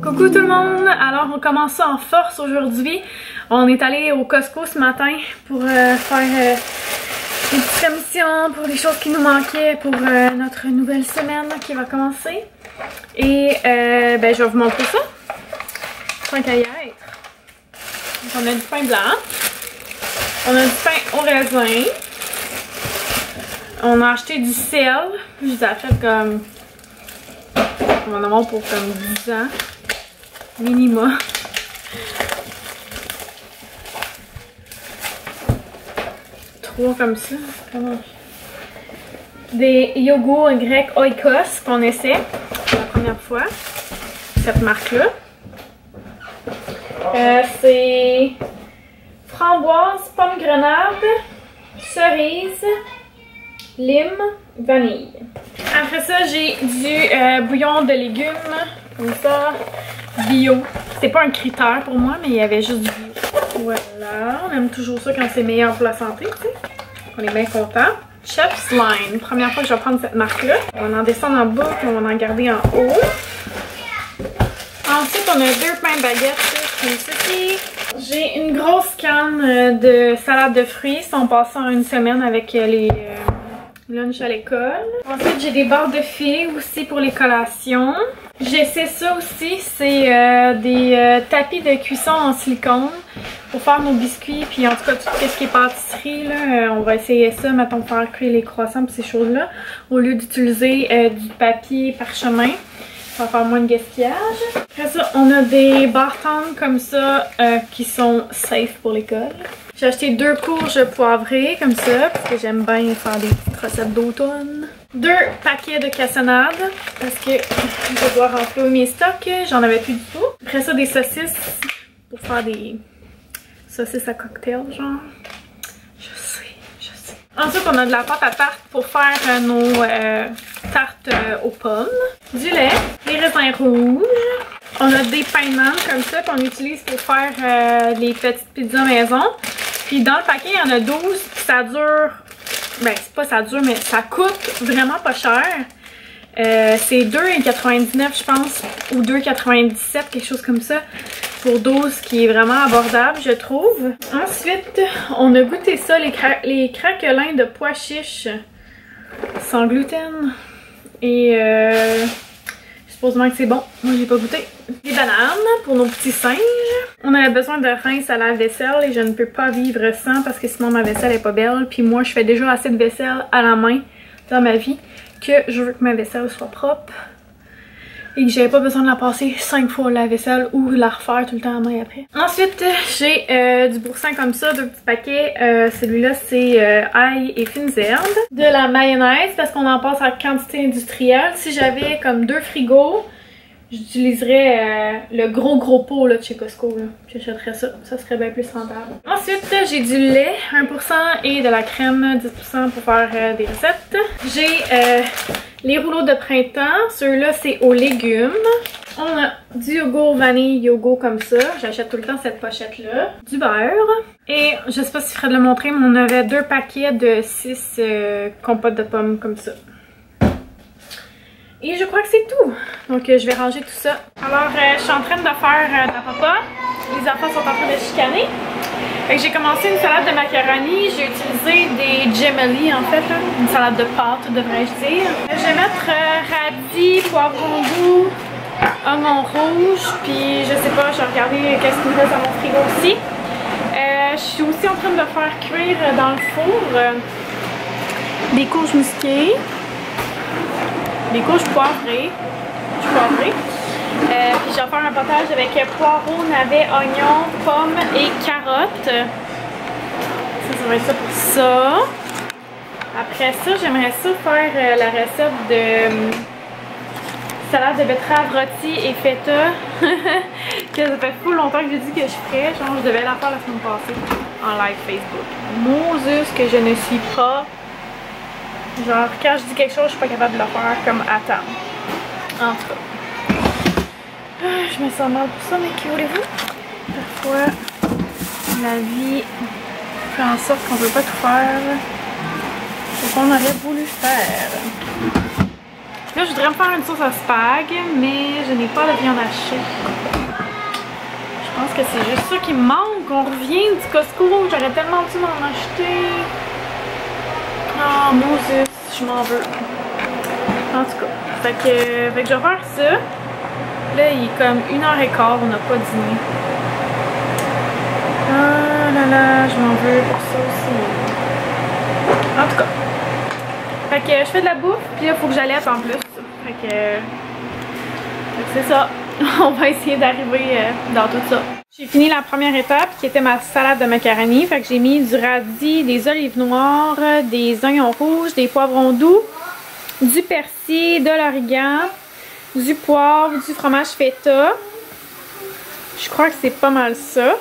Coucou tout le monde! Alors on commence ça en force aujourd'hui. On est allé au Costco ce matin pour faire une petite émission pour les choses qui nous manquaient pour notre nouvelle semaine qui va commencer. Et ben, je vais vous montrer ça. Tant qu'à y être. Donc, on a du pain blanc. On a du pain au raisin. On a acheté du sel. Je les ai acheté comme... On va en avoir pour comme 10 ans. Minima. Trois comme ça. Des yogourts grecs Oikos qu'on essaie pour la première fois. Cette marque-là. C'est framboise, pomme grenade, cerise, lime, vanille. Après ça, j'ai du bouillon de légumes, comme ça, bio. C'est pas un critère pour moi, mais il y avait juste du bio. Voilà, on aime toujours ça quand c'est meilleur pour la santé, tu sais. On est bien content. Chef's Line, première fois que je vais prendre cette marque-là. On va en descendre en bas, puis on va en garder en haut. Ensuite, on a deux pains baguettes comme ceci. J'ai une grosse canne de salade de fruits. Ils sont passés en une semaine avec les lunchs à l'école. Ensuite, j'ai des barres de filles aussi pour les collations. J'essaie ça aussi. C'est des tapis de cuisson en silicone pour faire nos biscuits. Puis en tout cas, tout ce qui est pâtisserie, là, on va essayer ça. Mettons, pour faire cuire les croissants et ces choses-là. Au lieu d'utiliser du papier parchemin. Ça va faire moins de gaspillage. Après ça, on a des bartendes comme ça qui sont safe pour l'école. J'ai acheté deux courges poivrées comme ça parce que j'aime bien faire des petites recettes d'automne. Deux paquets de cassonade parce que je dois remplir mes stocks. J'en avais plus du tout. Après ça, des saucisses pour faire des saucisses à cocktail genre. Je sais. Ensuite, on a de la pâte à tarte pour faire nos tartes aux pommes. Du lait, des raisins rouges. On a des pains de mangue comme ça qu'on utilise pour faire les petites pizzas maison. Puis dans le paquet, il y en a 12. Puis ça dure... Ben, c'est pas ça dure, mais ça coûte vraiment pas cher. C'est 2,99 je pense, ou 2,97, quelque chose comme ça. Pour 12, qui est vraiment abordable, je trouve. Ensuite, on a goûté ça, les craquelins de pois chiches sans gluten. Et supposément que c'est bon. Moi, j'ai pas goûté. Des bananes pour nos petits singes. On avait besoin de rince à la vaisselle et je ne peux pas vivre sans parce que sinon ma vaisselle est pas belle. Puis moi, je fais déjà assez de vaisselle à la main dans ma vie que je veux que ma vaisselle soit propre. Et que j'avais pas besoin de la passer 5 fois la vaisselle ou la refaire tout le temps à main après. Ensuite, j'ai du boursin comme ça, deux petits paquets. Celui-là, c'est ail et fines herbes. De la mayonnaise, parce qu'on en passe à quantité industrielle. Si j'avais comme 2 frigos, j'utiliserais le gros pot là, de chez Costco. J'achèterais ça. Ça serait bien plus rentable. Ensuite, j'ai du lait, 1% et de la crème, 10% pour faire des recettes. J'ai... les rouleaux de printemps, ceux-là c'est aux légumes. On a du yogourt vanille yogourt comme ça. J'achète tout le temps cette pochette-là. Du beurre. Et je sais pas si Fred l'a montré, mais on avait 2 paquets de 6 compotes de pommes comme ça. Et je crois que c'est tout. Donc je vais ranger tout ça. Alors je suis en train de faire de la papa. Les enfants sont en train de chicaner. Fait que j'ai commencé une salade de macaroni. J'ai utilisé des gemelli en fait, là. Une salade de pâte devrais-je dire. Je vais mettre radis, poivron doux, oignon rouge, puis je sais pas, je vais regarder qu'est-ce qu'il me reste dans mon frigo aussi. Je suis aussi en train de faire cuire dans le four des courges musquées, des courges poivrées. Puis je vais faire un potage avec poireaux, navets, oignons, pommes et carottes. Ça va être ça pour ça. Après ça, j'aimerais ça faire la recette de salade de betterave rôtie et feta. Que ça fait full longtemps que j'ai dit que je ferais. Genre, je devais la faire la semaine passée en live Facebook. Moses que je ne suis pas. Genre, quand je dis quelque chose, je suis pas capable de le faire comme à temps. En tout cas. Je me sens mal pour ça, mais que voulez-vous? Parfois, la vie fait en sorte qu'on ne peut pas tout faire ce qu'on aurait voulu faire. Là, là, je voudrais me faire une sauce à spag, mais je n'ai pas de viande hachée. Je pense que c'est juste ça qui me manque. On revient du Costco. J'aurais tellement dû m'en acheter. Oh, Moses, je m'en veux. En tout cas, fait que je vais faire ça. Là, il est comme 1h15, on n'a pas dîné. Ah là là, je m'en veux pour ça aussi. En tout cas. Fait que je fais de la bouffe, puis là, il faut que j'allaite en plus. Fait que c'est ça. On va essayer d'arriver dans tout ça. J'ai fini la première étape qui était ma salade de macaroni. Fait que j'ai mis du radis, des olives noires, des oignons rouges, des poivrons doux, du persil, de l'origan, du poivre, du fromage feta. Je crois que c'est pas mal ça.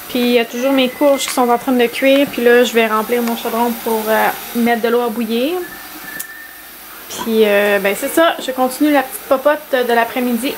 Puis il y a toujours mes courges qui sont en train de cuire. Puis là, je vais remplir mon chaudron pour mettre de l'eau à bouillir. Puis ben c'est ça, je continue la petite popote de l'après-midi.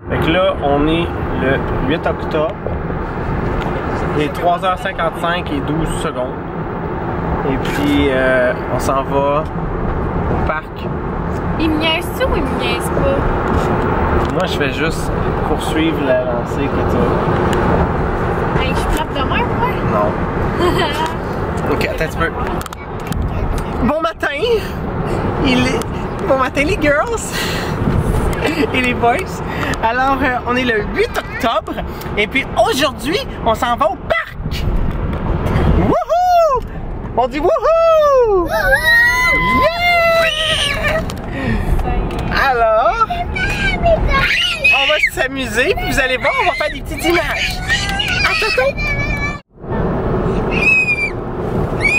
Fait que là, on est le 8 octobre. Il est 3h55 et 12 secondes. Et puis, on s'en va au parc. Il me niaise-tu ou il me niaise pas? Moi, je fais juste poursuivre la lancée que tu as. Hey, je frappe de même, ouais? Non. Ok, attends un petit peu. Bon matin! Bon matin, les girls! Et les boys. Alors, on est le 8 octobre. Et puis, aujourd'hui, on s'en va au parc! Wouhou! On dit wouhou! Yeah! Alors, on va s'amuser, puis vous allez voir, on va faire des petites images. Attends.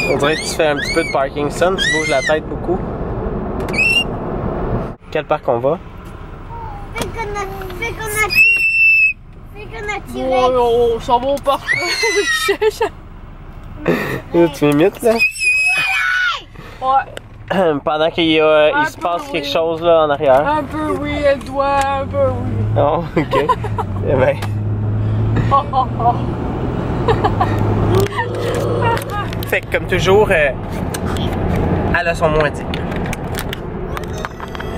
On dirait que tu fais un petit peu de Parkinson, tu bouges la tête beaucoup. Quel parc on va? Oh, ça va au parc. Tu m'imites là? Ouais. Pendant qu'il se passe quelque chose là en arrière. Un peu oui, elle doit, un peu oui. Oh, ok. Eh ben. Fait que comme toujours, elle a son mot à dire.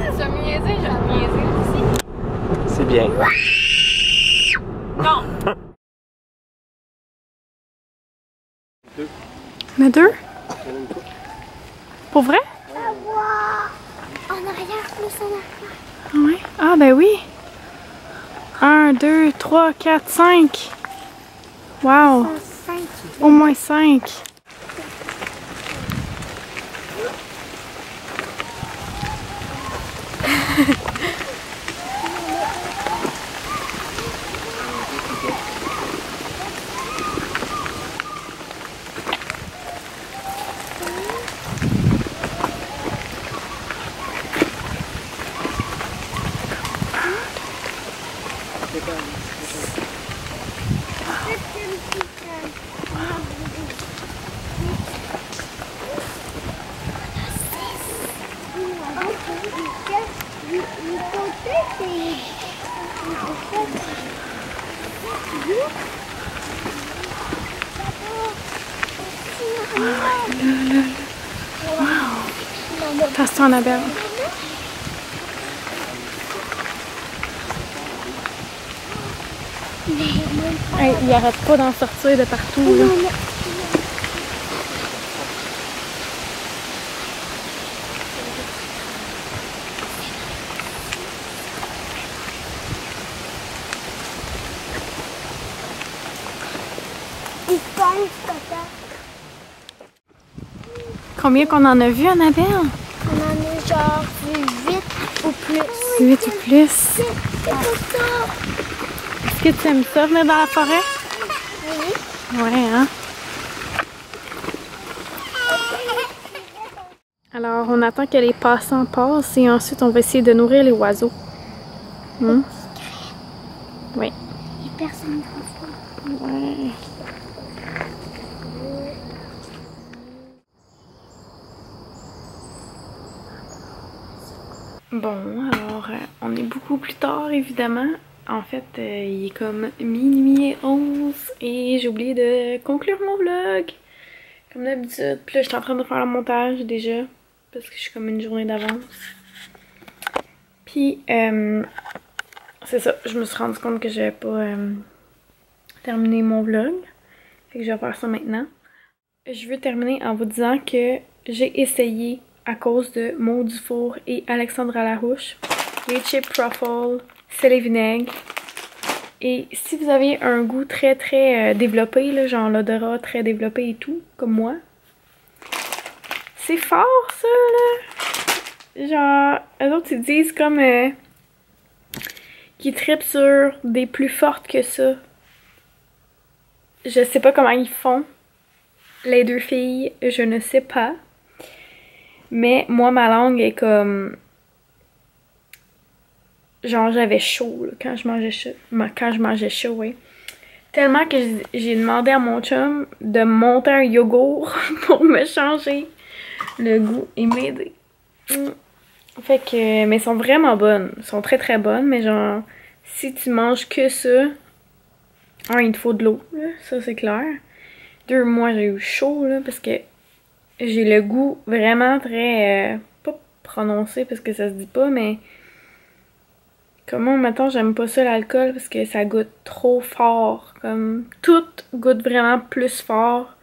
Tu vas me niaiser, je vais me niaiser aussi. C'est bien. Non. Il y en a deux? Pour vrai? En arrière, plus en arrière. Oui. Ah ben oui. 1, 2, 3, 4, 5. Wow. 5. Au moins 5. Passe-toi, Annabelle. Hey, il arrête pas d'en sortir de partout. Là. Il pense, papa. Combien qu'on en a vu, Annabelle? On en a genre 8 ou plus. 8 ou plus. C'est pour ça. Est-ce que tu aimes ça, venir dans la forêt? Oui. Ouais, hein? Alors, on attend que les passants passent et ensuite on va essayer de nourrir les oiseaux. Oui. Et personne ne va voir. Ouais. Bon, alors, on est beaucoup plus tard, évidemment. En fait, il est comme minuit et 11 et j'ai oublié de conclure mon vlog. Comme d'habitude. Puis là, je suis en train de faire le montage déjà. Parce que je suis comme une journée d'avance. Puis, c'est ça. Je me suis rendu compte que j'avais pas terminé mon vlog. Fait que je vais faire ça maintenant. Je veux terminer en vous disant que j'ai essayé, à cause de Maud Dufour et Alexandra Larouche, les chips truffle, sel et vinaigre. Et si vous avez un goût très développé, là, genre l'odorat très développé et tout, comme moi, c'est fort ça là! Genre, eux autres ils disent comme qu'ils trippent sur des plus fortes que ça. Je sais pas comment ils font, les deux filles, je ne sais pas. Mais moi, ma langue est comme... Genre, j'avais chaud là, quand je mangeais chaud, oui. Tellement que j'ai demandé à mon chum de monter un yogourt pour me changer le goût et m'aider. Fait que... Mais elles sont vraiment bonnes. Elles sont très bonnes, mais genre... Si tu manges que ça... Un, il te faut de l'eau, là, ça c'est clair. Deux, moi j'ai eu chaud, là, parce que... J'ai le goût vraiment très... pas prononcé parce que ça se dit pas, mais... Comment, mettons, j'aime pas ça l'alcool parce que ça goûte trop fort. Comme, tout goûte vraiment plus fort.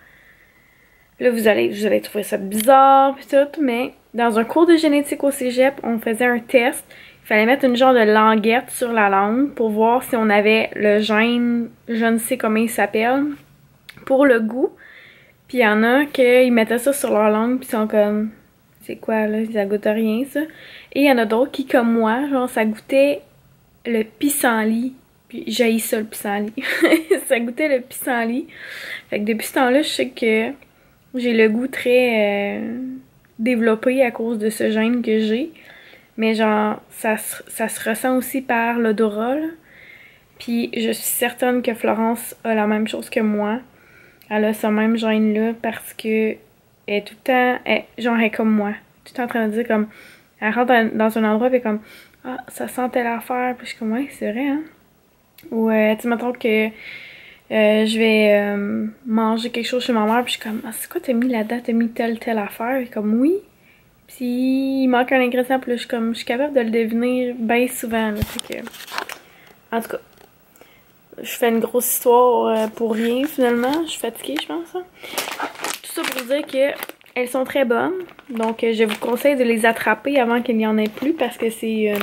Là, vous allez trouver ça bizarre pis tout, mais... Dans un cours de génétique au cégep, on faisait un test. Il fallait mettre une genre de languette sur la langue pour voir si on avait le gène, je ne sais comment il s'appelle, pour le goût. Puis il y en a qui mettaient ça sur leur langue pis sont comme... C'est quoi là? Ça goûte à rien ça. Et il y en a d'autres qui, comme moi, genre ça goûtait le pissenlit. Puis j'haïs ça le pissenlit. Ça goûtait le pissenlit. Fait que depuis ce temps-là, je sais que j'ai le goût très développé à cause de ce gène que j'ai. Mais genre, ça se ressent aussi par l'odorat. Puis je suis certaine que Florence a la même chose que moi. Elle a ce même gène-là parce que elle est tout le temps, genre elle est comme moi. Tout le temps en train de dire comme, elle rentre dans un endroit et comme, ah, ça sent telle affaire. Puis je suis comme, ouais, c'est vrai, hein. Ou, tu sais, mettons que je vais manger quelque chose chez ma mère puis je suis comme, ah, c'est quoi t'as mis là-dedans? T'as mis telle affaire? Et comme, oui. Puis il manque un ingrédient puis là, je suis capable de le deviner bien souvent. Là, fait que, en tout cas. Je fais une grosse histoire pour rien finalement. Je suis fatiguée, je pense. Hein. Tout ça pour dire que elles sont très bonnes. Donc je vous conseille de les attraper avant qu'il n'y en ait plus parce que c'est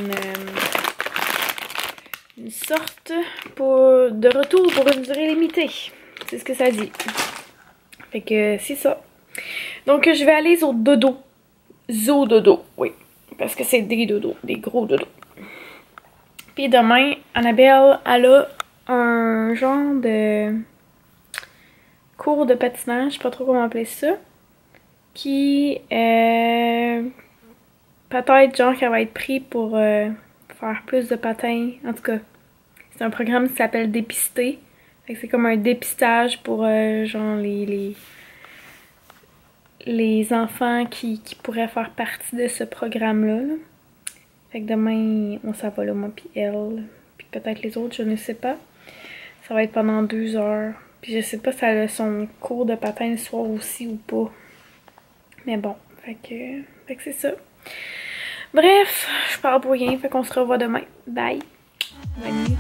une sorte de retour pour une durée limitée. C'est ce que ça dit. Fait que c'est ça. Donc je vais aller au dodo. Dodo, oui. Parce que c'est des dodos, des gros dodos. Puis demain, Annabelle, elle a un genre de cours de patinage, je sais pas trop comment appeler ça, qui peut-être genre qu'elle va être pris pour faire plus de patins. En tout cas, c'est un programme qui s'appelle Dépister. Fait que c'est comme un dépistage pour genre les enfants qui pourraient faire partie de ce programme-là. Là. Fait que demain, on s'en va là, moi puis elle, puis peut-être les autres, je ne sais pas. Ça va être pendant 2 heures. Puis je sais pas si elle a son cours de patin le soir aussi ou pas. Mais bon, fait que c'est ça. Bref, je parle pour rien, fait qu'on se revoit demain. Bye! Bonne nuit.